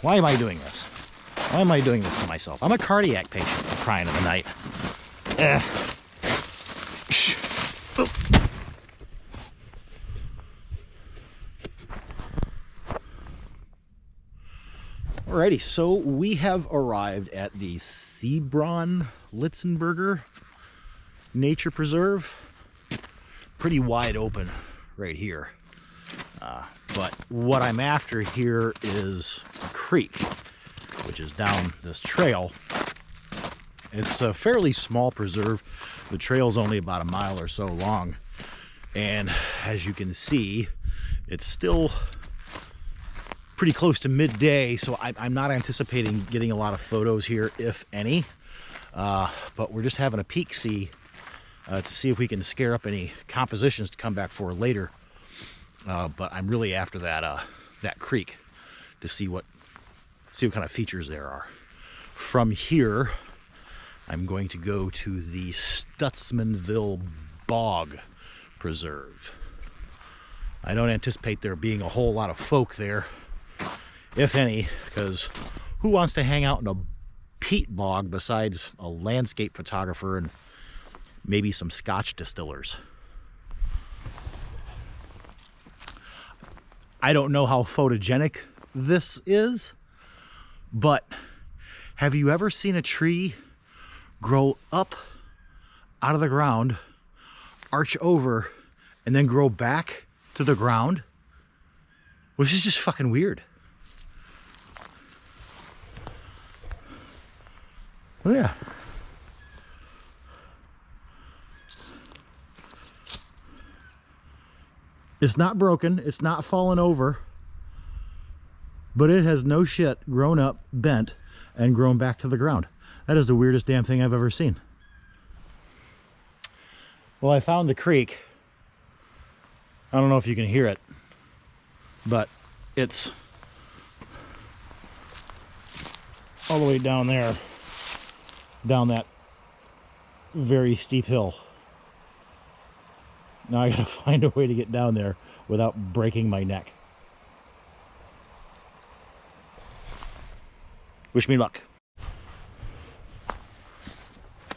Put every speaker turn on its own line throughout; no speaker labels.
Why am I doing this? Why am I doing this to myself? I'm a cardiac patient, for crying in the night. Alrighty, so we have arrived at the Seebronn-Litzenberger Nature Preserve. Pretty wide open right here. But what I'm after here is a creek, which is down this trail. It's a fairly small preserve. The trail's only about a mile or so long. And as you can see, it's still pretty close to midday, so I'm not anticipating getting a lot of photos here, if any. But we're just having a peek-see to see if we can scare up any compositions to come back for later. But I'm really after that creek to see what kind of features there are. From here, I'm going to go to the Stutzmanville Bog Preserve. I don't anticipate there being a whole lot of folk there, if any, because who wants to hang out in a peat bog besides a landscape photographer and maybe some Scotch distillers? I don't know how photogenic this is, but have you ever seen a tree grow up out of the ground, arch over, and then grow back to the ground? Which is just fucking weird. Oh yeah. It's not broken, it's not fallen over, but it has no shit grown up, bent, and grown back to the ground. That is the weirdest damn thing I've ever seen. Well, I found the creek. I don't know if you can hear it, but it's all the way down there, down that very steep hill. Now I gotta find a way to get down there without breaking my neck. Wish me luck.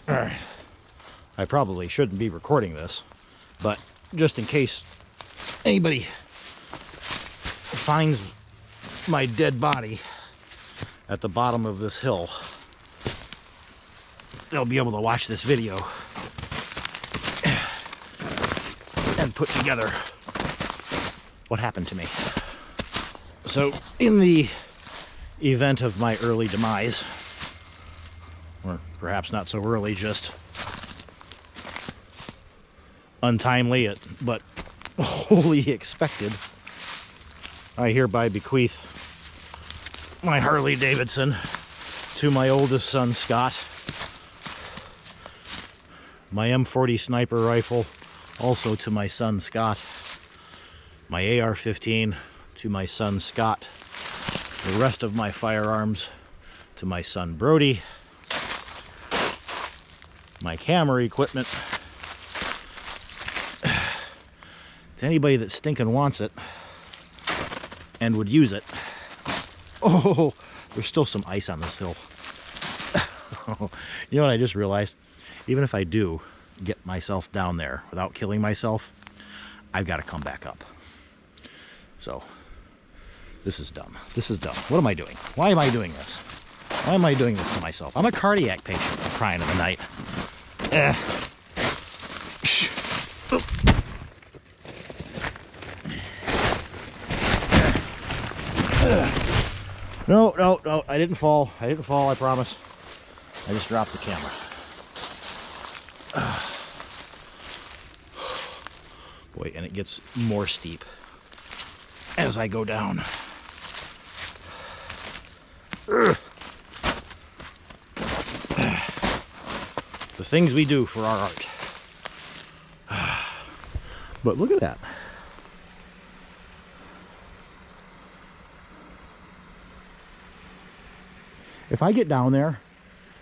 Alright. I probably shouldn't be recording this, but just in case anybody finds my dead body at the bottom of this hill, they'll be able to watch this video and put together what happened to me. So in the event of my early demise, or perhaps not so early, just untimely but wholly expected, I hereby bequeath my Harley Davidson to my oldest son Scott, my M40 sniper rifle also to my son Scott, my AR-15 to my son Scott, the rest of my firearms to my son Brody, my camera equipment to anybody that stinking wants it and would use it. Oh, there's still some ice on this hill. You know what I just realized? Even if I do get myself down there without killing myself, I've got to come back up. So this is dumb. This is dumb. What am I doing? Why am I doing this? Why am I doing this to myself? I'm a cardiac patient, for crying in the night. No, I didn't fall. I didn't fall, I promise. I just dropped the camera. Boy, and it gets more steep as I go down. The things we do for our art. But look at that. If I get down there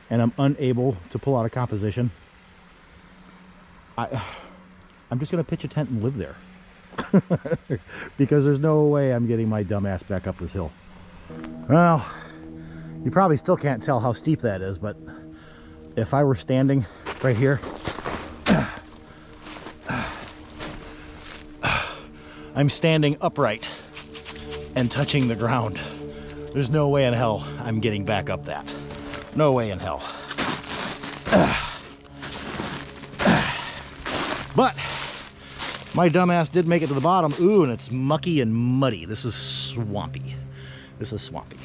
and I'm unable to pull out a composition, I'm just going to pitch a tent and live there. Because there's no way I'm getting my dumb ass back up this hill. Well, you probably still can't tell how steep that is, but if I were standing right here, I'm standing upright and touching the ground. There's no way in hell I'm getting back up that. No way in hell. But my dumbass did make it to the bottom. Ooh, and it's mucky and muddy. This is swampy. This is swampy.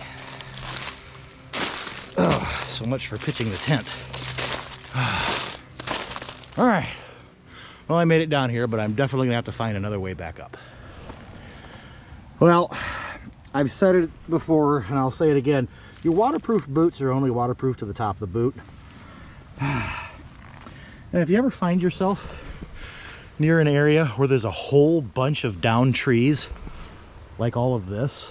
Oh, so much for pitching the tent. All right. Well, I made it down here, but I'm definitely gonna have to find another way back up. Well, I've said it before and I'll say it again. Your waterproof boots are only waterproof to the top of the boot. And if you ever find yourself near an area where there's a whole bunch of downed trees, like all of this,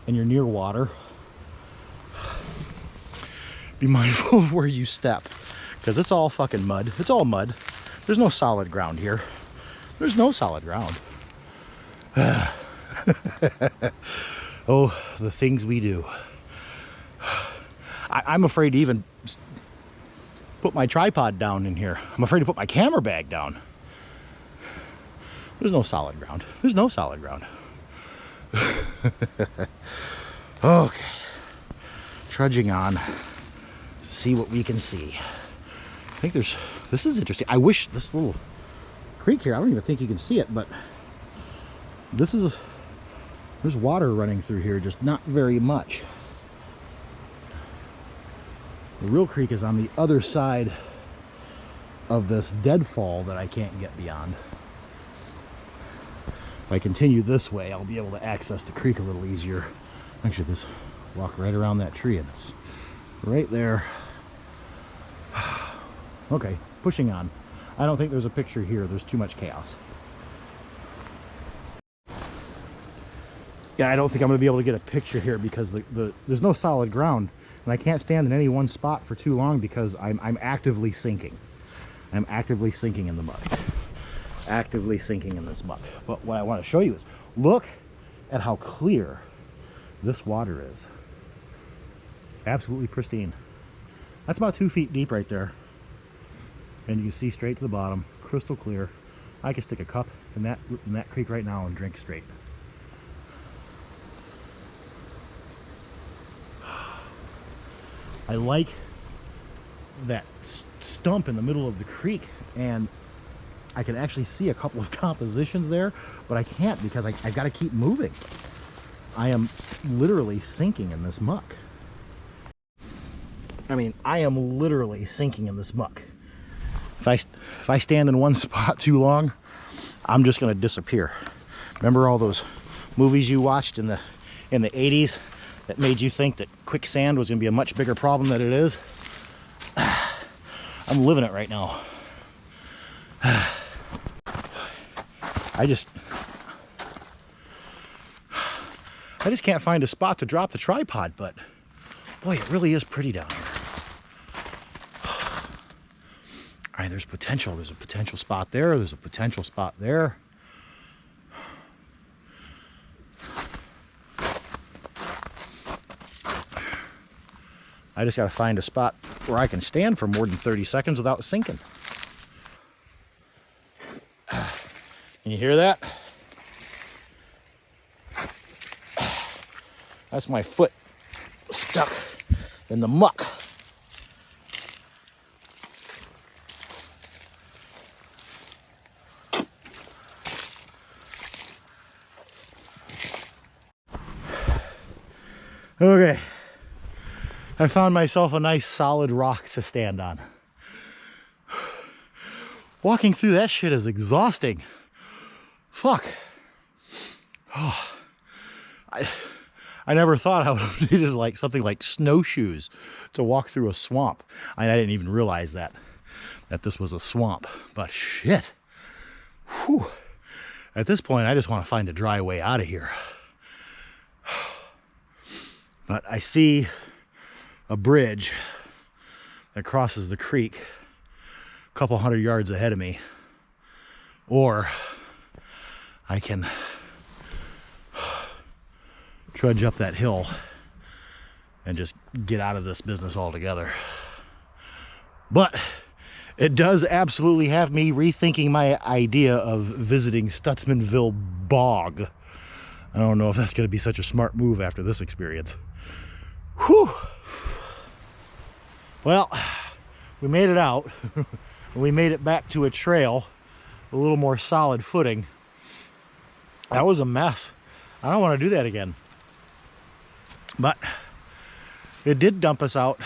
and you're near water, be mindful of where you step, because it's all fucking mud. It's all mud. There's no solid ground here. There's no solid ground. Oh, the things we do. I'm afraid to even put my tripod down in here. I'm afraid to put my camera bag down. There's no solid ground. There's no solid ground. Okay. Trudging on to see what we can see. I think this is interesting. I wish this little creek here, I don't even think you can see it, but there's water running through here, just not very much. The real creek is on the other side of this deadfall that I can't get beyond. If I continue this way, I'll be able to access the creek a little easier. Actually, just walk right around that tree and it's right there. Okay, pushing on. I don't think there's a picture here. There's too much chaos. Yeah, I don't think I'm going to be able to get a picture here because there's no solid ground. And I can't stand in any one spot for too long because I'm actively sinking. I'm actively sinking in the muck. Actively sinking in this muck. But what I want to show you is, look at how clear this water is. Absolutely pristine. That's about 2 feet deep right there. And you can see straight to the bottom, crystal clear. I can stick a cup in that creek right now and drink straight. I like that stump in the middle of the creek, and I can actually see a couple of compositions there, but I can't because I got to keep moving. I am literally sinking in this muck. I mean, I am literally sinking in this muck. If I stand in one spot too long, I'm just going to disappear. Remember all those movies you watched in the 80s that made you think that quicksand was going to be a much bigger problem than it is? I'm living it right now. I just can't find a spot to drop the tripod, but boy, it really is pretty down here. All right, there's potential. There's a potential spot there. There's a potential spot there. I just got to find a spot where I can stand for more than 30 seconds without sinking. Can you hear that? That's my foot stuck in the muck. Okay, I found myself a nice solid rock to stand on. Walking through that shit is exhausting. Fuck. Oh, I never thought I would have needed like something like snowshoes to walk through a swamp. I didn't even realize that this was a swamp, but shit. Whew. At this point, I just want to find a dry way out of here. But I see a bridge that crosses the creek a couple 100 yards ahead of me. Or I can trudge up that hill and just get out of this business altogether. But it does absolutely have me rethinking my idea of visiting Stutzmanville Bog. I don't know if that's going to be such a smart move after this experience. Whew. Well, we made it out. We made it back to a trail, a little more solid footing. That was a mess. I don't want to do that again. But it did dump us out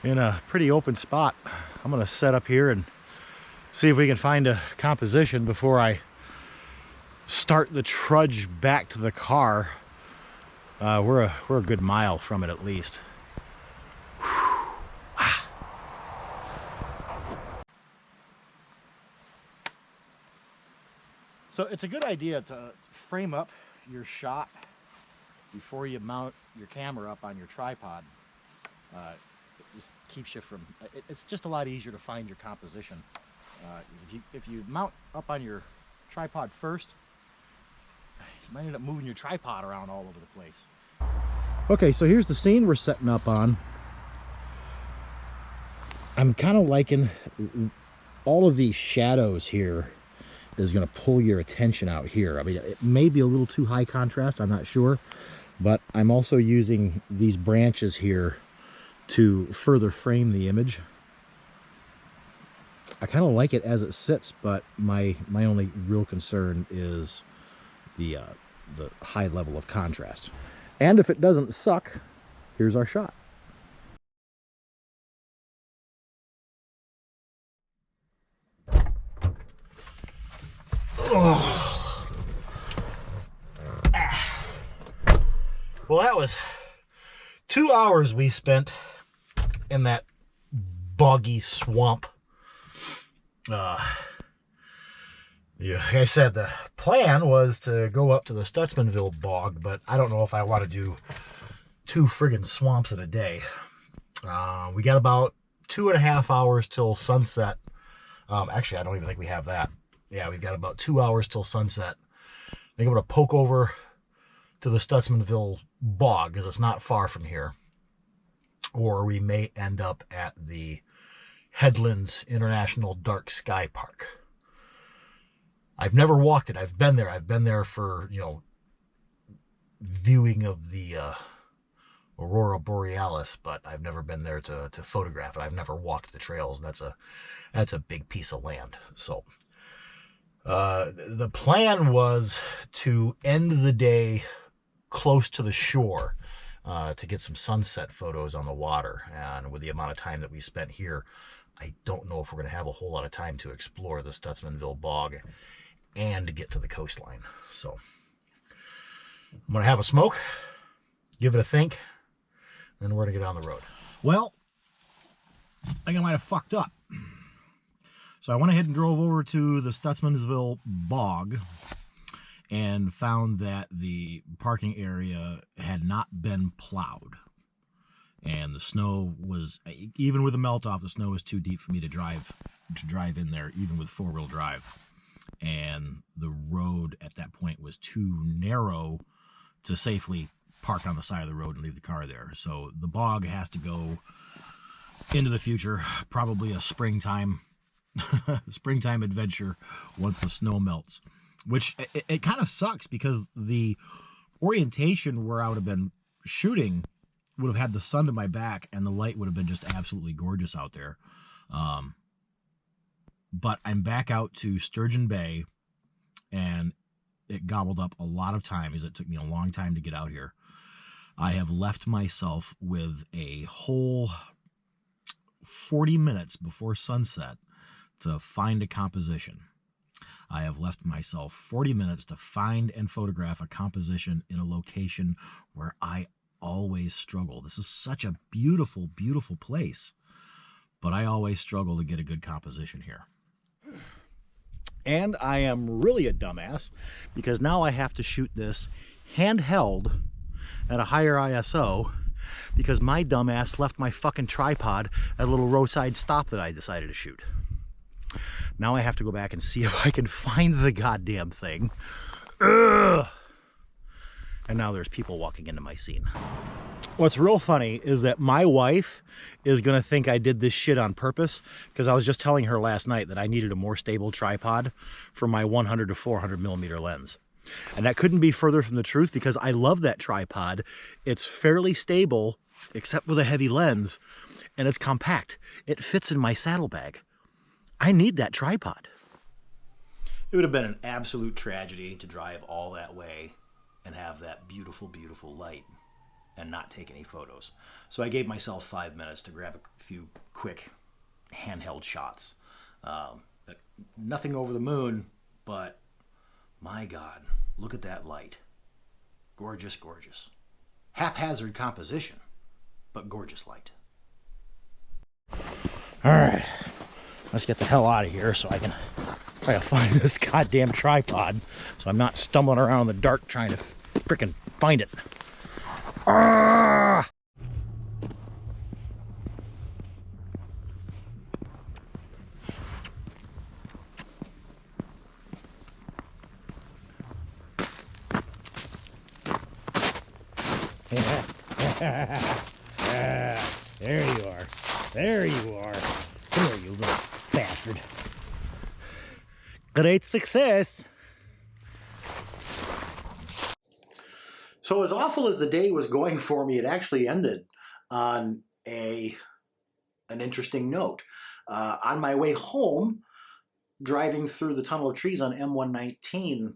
in a pretty open spot. I'm going to set up here and see if we can find a composition before I start the trudge back to the car. We're a good mile from it at least. So it's a good idea to frame up your shot before you mount your camera up on your tripod. It just keeps you from, it's just a lot easier to find your composition. If you mount up on your tripod first, you might end up moving your tripod around all over the place. Okay, so here's the scene we're setting up on. I'm kind of liking all of these shadows here is going to pull your attention out here. I mean, it may be a little too high contrast, I'm not sure, but I'm also using these branches here to further frame the image. I kind of like it as it sits, but my only real concern is the high level of contrast. And if it doesn't suck, here's our shot. Oh. Well, that was 2 hours we spent in that boggy swamp. Yeah, like I said, the plan was to go up to the Stutzmanville Bog, but I don't know if I want to do 2 friggin' swamps in a day. We got about 2.5 hours till sunset. Actually, I don't even think we have that. Yeah, we've got about 2 hours till sunset. I think I'm going to poke over to the Stutzmanville Bog because it's not far from here. Or we may end up at the Headlands International Dark Sky Park. I've never walked it. I've been there. I've been there for, you know, viewing of the Aurora Borealis, but I've never been there to photograph it. I've never walked the trails. That's a big piece of land. So the plan was to end the day close to the shore to get some sunset photos on the water. And with the amount of time that we spent here, I don't know if we're going to have a whole lot of time to explore the Stutzmanville Bog and to get to the coastline. So I'm going to have a smoke, give it a think, then we're going to get on the road. Well, I think I might have fucked up. So I went ahead and drove over to the Stutzmanville Bog and found that the parking area had not been plowed. And the snow was, even with the melt off, the snow was too deep for me to drive in there, even with 4-wheel drive. And the road at that point was too narrow to safely park on the side of the road and leave the car there. So the bog has to go into the future, probably a springtime adventure once the snow melts. Which it kind of sucks because the orientation where I would have been shooting would have had the sun to my back and the light would have been just absolutely gorgeous out there. But I'm back out to Sturgeon Bay and it gobbled up a lot of time because it took me a long time to get out here. I have left myself with a whole 40 minutes before sunset to find a composition. I have left myself 40 minutes to find and photograph a composition in a location where I always struggle. This is such a beautiful, beautiful place, but I always struggle to get a good composition here. And I am really a dumbass because now I have to shoot this handheld at a higher ISO because my dumbass left my fucking tripod at a little roadside stop that I decided to shoot. Now I have to go back and see if I can find the goddamn thing. Ugh. and now there's people walking into my scene. What's real funny is that my wife is gonna think I did this shit on purpose, because I was just telling her last night that I needed a more stable tripod for my 100 to 400 millimeter lens. And that couldn't be further from the truth, because I love that tripod. It's fairly stable, except with a heavy lens, and it's compact. It fits in my saddlebag. I need that tripod. It would have been an absolute tragedy to drive all that way and have that beautiful, beautiful light and not take any photos. So I gave myself 5 minutes to grab a few quick handheld shots. Nothing over the moon, but my God, look at that light. Gorgeous, gorgeous. Haphazard composition, but gorgeous light. All right, let's get the hell out of here so I can try to find this goddamn tripod, so I'm not stumbling around in the dark trying to frickin' find it. Ah! There you are. There you are. Come here, you little bastard. Great success. So as awful as the day was going for me, it actually ended on an interesting note. On my way home, driving through the tunnel of trees on M119,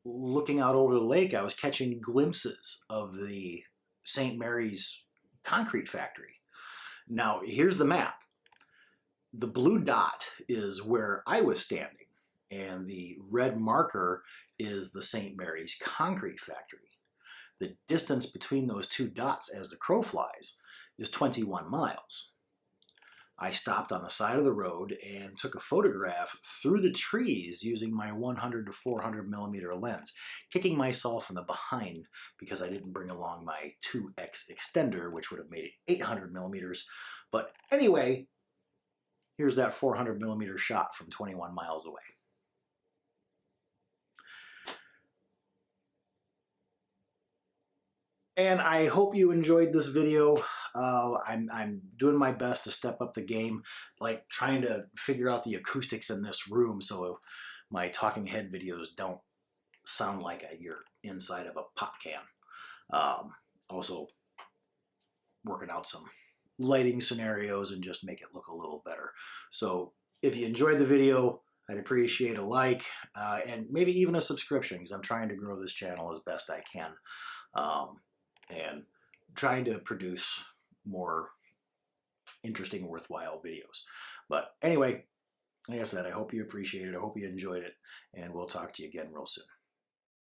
looking out over the lake, I was catching glimpses of the St. Mary's concrete factory. Now, here's the map. The blue dot is where I was standing, and the red marker is the St. Mary's concrete factory. The distance between those two dots as the crow flies is 21 miles. I stopped on the side of the road and took a photograph through the trees using my 100 to 400 millimeter lens, kicking myself in the behind because I didn't bring along my 2x extender, which would have made it 800 millimeters. But anyway, here's that 400 millimeter shot from 21 miles away. And I hope you enjoyed this video. I'm doing my best to step up the game, like trying to figure out the acoustics in this room so my talking head videos don't sound like you're inside of a pop can. Also working out some lighting scenarios and just make it look a little better. So if you enjoyed the video, I'd appreciate a like and maybe even a subscription, because I'm trying to grow this channel as best I can. And trying to produce more interesting, worthwhile videos. But anyway, like I said, I hope you appreciate it. I hope you enjoyed it, and we'll talk to you again real soon.